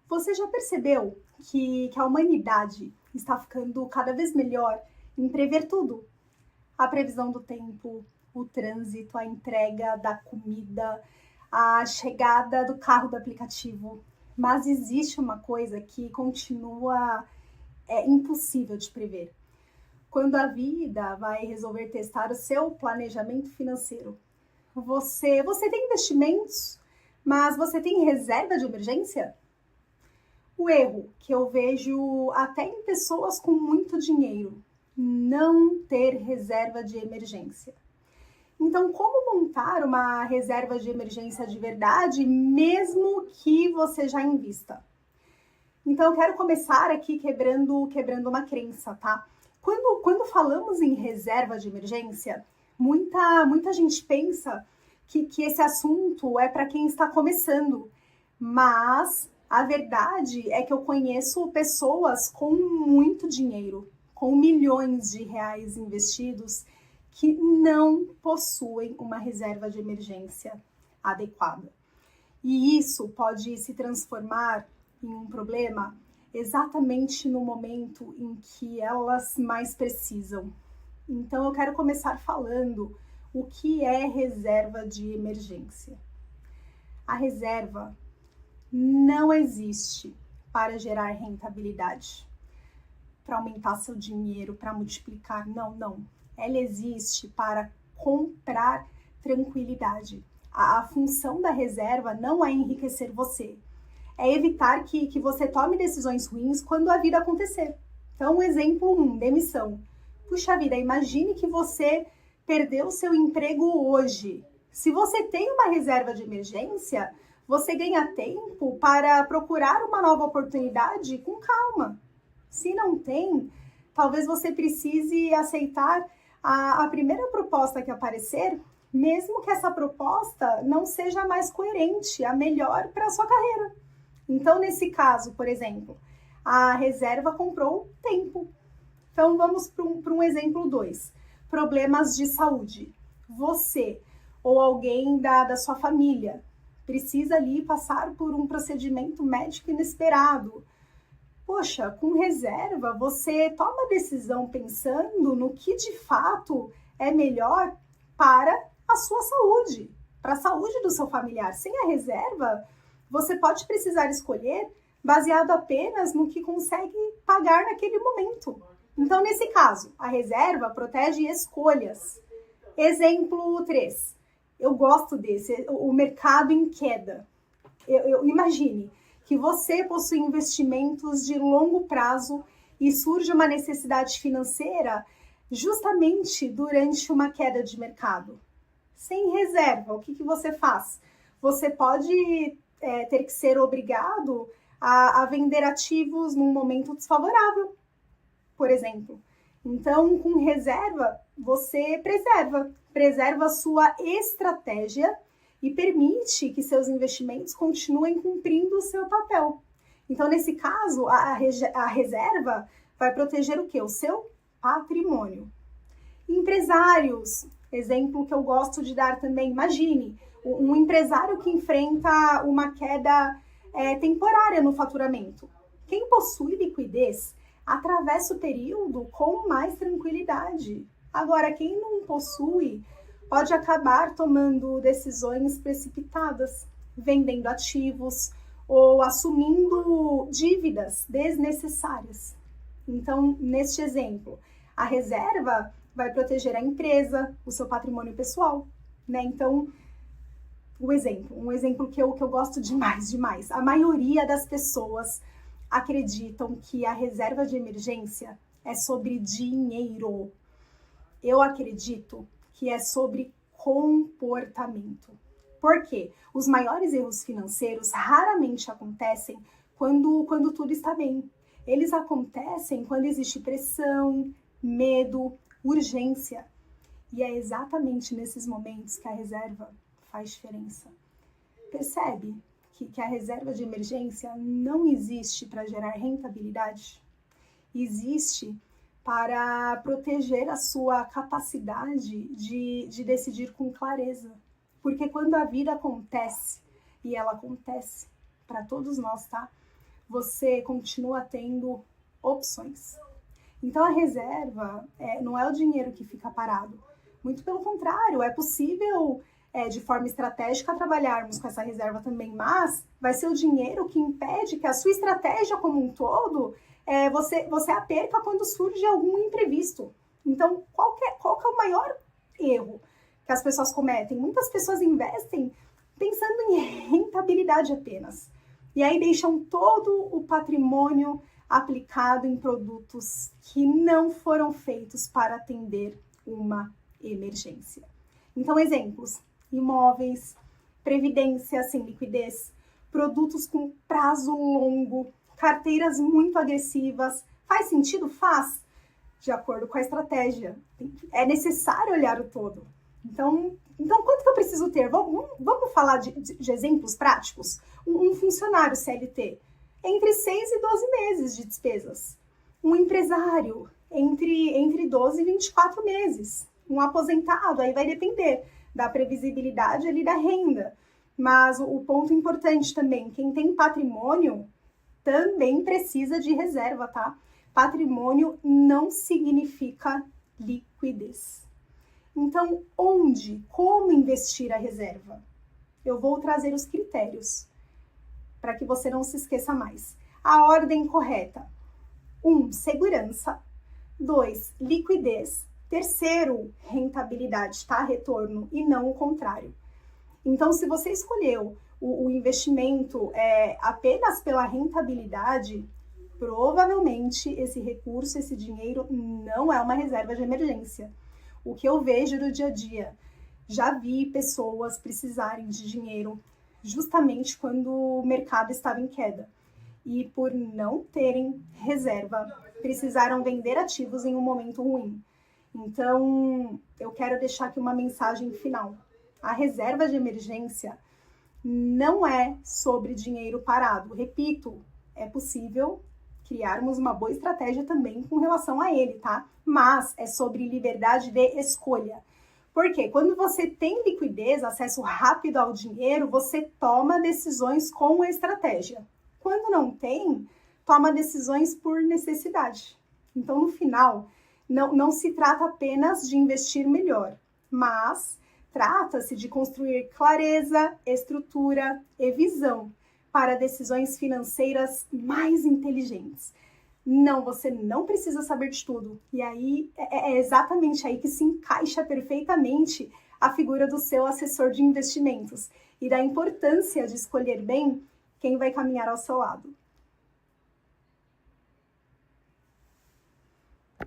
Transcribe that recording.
Você já percebeu que a humanidade está ficando cada vez melhor em prever tudo? A previsão do tempo, o trânsito, a entrega da comida, a chegada do carro do aplicativo. Mas existe uma coisa que continua impossível de prever. Quando a vida vai resolver testar o seu planejamento financeiro. Você tem investimentos, mas você tem reserva de emergência? O erro que eu vejo até em pessoas com muito dinheiro, não ter reserva de emergência. Então, como montar uma reserva de emergência de verdade, mesmo que você já invista? Então, eu quero começar aqui quebrando uma crença, tá? Quando falamos em reserva de emergência, muita gente pensa que esse assunto é para quem está começando, mas a verdade é que eu conheço pessoas com muito dinheiro, com milhões de reais investidos, que não possuem uma reserva de emergência adequada. E isso pode se transformar em um problema exatamente no momento em que elas mais precisam. Então eu quero começar falando o que é reserva de emergência. A reserva não existe para gerar rentabilidade, para aumentar seu dinheiro, para multiplicar. Não. Ela existe para comprar tranquilidade. A função da reserva não é enriquecer você, é evitar que você tome decisões ruins quando a vida acontecer. Então, exemplo 1, demissão. Puxa vida, imagine que você perdeu seu emprego hoje. Se você tem uma reserva de emergência, você ganha tempo para procurar uma nova oportunidade com calma. Se não tem, talvez você precise aceitar a primeira proposta que aparecer, mesmo que essa proposta não seja a mais coerente, a melhor para a sua carreira. Então, nesse caso, por exemplo, a reserva comprou tempo. Então, vamos para um exemplo 2. Problemas de saúde. Você ou alguém da sua família precisa ali passar por um procedimento médico inesperado. Poxa, com reserva, você toma a decisão pensando no que de fato é melhor para a sua saúde, para a saúde do seu familiar. Sem a reserva, você pode precisar escolher baseado apenas no que consegue pagar naquele momento. Então, nesse caso, a reserva protege escolhas. Exemplo 3. Eu gosto desse, o mercado em queda. Imagine que você possui investimentos de longo prazo e surge uma necessidade financeira justamente durante uma queda de mercado. Sem reserva, o que você faz? Você pode ter que ser obrigado a vender ativos num momento desfavorável, por exemplo. Então, com reserva, você preserva a sua estratégia e permite que seus investimentos continuem cumprindo o seu papel. Então, nesse caso, a reserva vai proteger o quê? O seu patrimônio. Empresários, exemplo que eu gosto de dar também. Imagine, um empresário que enfrenta uma queda temporária no faturamento. Quem possui liquidez atravessa o período com mais tranquilidade. Agora, quem não possui pode acabar tomando decisões precipitadas, vendendo ativos ou assumindo dívidas desnecessárias. Então, neste exemplo, a reserva vai proteger a empresa, o seu patrimônio pessoal, né? Então, um exemplo que eu gosto demais. A maioria das pessoas acreditam que a reserva de emergência é sobre dinheiro. Eu acredito que é sobre comportamento. Por quê? Os maiores erros financeiros raramente acontecem quando tudo está bem. Eles acontecem quando existe pressão, medo, urgência. E é exatamente nesses momentos que a reserva faz diferença. Percebe que a reserva de emergência não existe para gerar rentabilidade? Existe para proteger a sua capacidade de decidir com clareza. Porque quando a vida acontece, e ela acontece para todos nós, tá? você continua tendo opções. Então, a reserva não é o dinheiro que fica parado. Muito pelo contrário, é possível, de forma estratégica, trabalharmos com essa reserva também, mas vai ser o dinheiro que impede que a sua estratégia como um todo, você a perca quando surge algum imprevisto. Então, qual que é o maior erro que as pessoas cometem? Muitas pessoas investem pensando em rentabilidade apenas. E aí deixam todo o patrimônio aplicado em produtos que não foram feitos para atender uma emergência. Então, exemplos: imóveis, previdência sem liquidez, produtos com prazo longo, carteiras muito agressivas. Faz sentido? Faz, de acordo com a estratégia. É necessário olhar o todo. Então quanto que eu preciso ter? Vamos falar de exemplos práticos? Um funcionário CLT, entre 6 e 12 meses de despesas. Um empresário, entre 12 e 24 meses. Um aposentado, aí vai depender da previsibilidade ali da renda. Mas o ponto importante também, quem tem patrimônio também precisa de reserva, tá? Patrimônio não significa liquidez. Então, como investir a reserva? Eu vou trazer os critérios para que você não se esqueça mais. A ordem correta: 1, segurança. 2, liquidez. 3, rentabilidade, tá? Retorno, e não o contrário. Então, se você escolheu o investimento apenas pela rentabilidade, provavelmente esse recurso, esse dinheiro, não é uma reserva de emergência. O que eu vejo no dia a dia, já vi pessoas precisarem de dinheiro justamente quando o mercado estava em queda. E por não terem reserva, precisaram vender ativos em um momento ruim. Então, eu quero deixar aqui uma mensagem final. A reserva de emergência não é sobre dinheiro parado. Repito, é possível criarmos uma boa estratégia também com relação a ele, tá? Mas é sobre liberdade de escolha. Porque quando você tem liquidez, acesso rápido ao dinheiro, você toma decisões com a estratégia. Quando não tem, toma decisões por necessidade. Então, no final, não se trata apenas de investir melhor, mas trata-se de construir clareza, estrutura e visão para decisões financeiras mais inteligentes. Não, você não precisa saber de tudo. E aí é exatamente aí que se encaixa perfeitamente a figura do seu assessor de investimentos e da importância de escolher bem quem vai caminhar ao seu lado.